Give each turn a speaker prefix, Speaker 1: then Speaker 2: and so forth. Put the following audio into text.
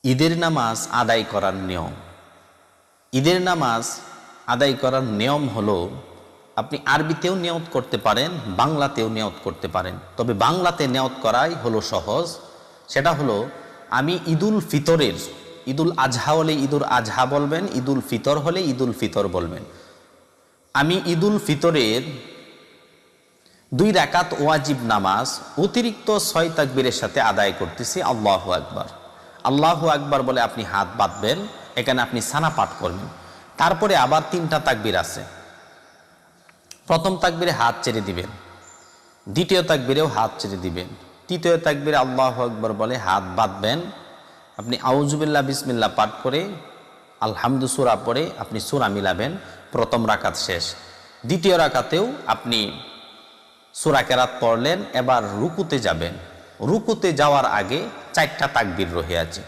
Speaker 1: ঈদের নামাজ আদায় করার নিয়ম। ঈদের নামাজ আদায় করার নিয়ম হলো, আপনি আরবিতেও নিয়ত করতে পারেন, বাংলাতেও নিয়ত করতে পারেন। তবে বাংলাতে নিয়ত করাই হলো সহজ। সেটা হলো, আমি ঈদুল ফিতরের, ঈদুল আজহা হলে ঈদুল আজহা বলবেন, ঈদুল ফিতর হলে ঈদুল ফিতর বলবেন। আমি ঈদুল ফিতরের 2 রাকাত ওয়াজিব নামাজ অতিরিক্ত 6 তাকবীরের সাথে আদায় করতেছি। আল্লাহু আকবার, আল্লাহু আকবার বলে আপনি হাত বাঁধবেন, এখানে আপনি সানা পাঠ করবেন। তারপরে আবার 3টা তাকবীর আছে। প্রথম তাকবীরে হাত ছেড়ে দিবেন, দ্বিতীয় তাকবীরেও হাত ছেড়ে দিবেন, তৃতীয় তাকবীরে আল্লাহু আকবার বলে হাত বাঁধবেন। আপনি আউযুবিল্লাহ বিসমিল্লাহ পাঠ করে আলহামদু সূরা পড়ে আপনি সূরা মিলাবেন। প্রথম রাকাত শেষ। দ্বিতীয় রাকাতেও আপনি সূরা কেরাত পড়লেন, এবার রুকুতে যাবেন। রুকুতে যাওয়ার আগে 4টা তাকবীর রয়ে আছে।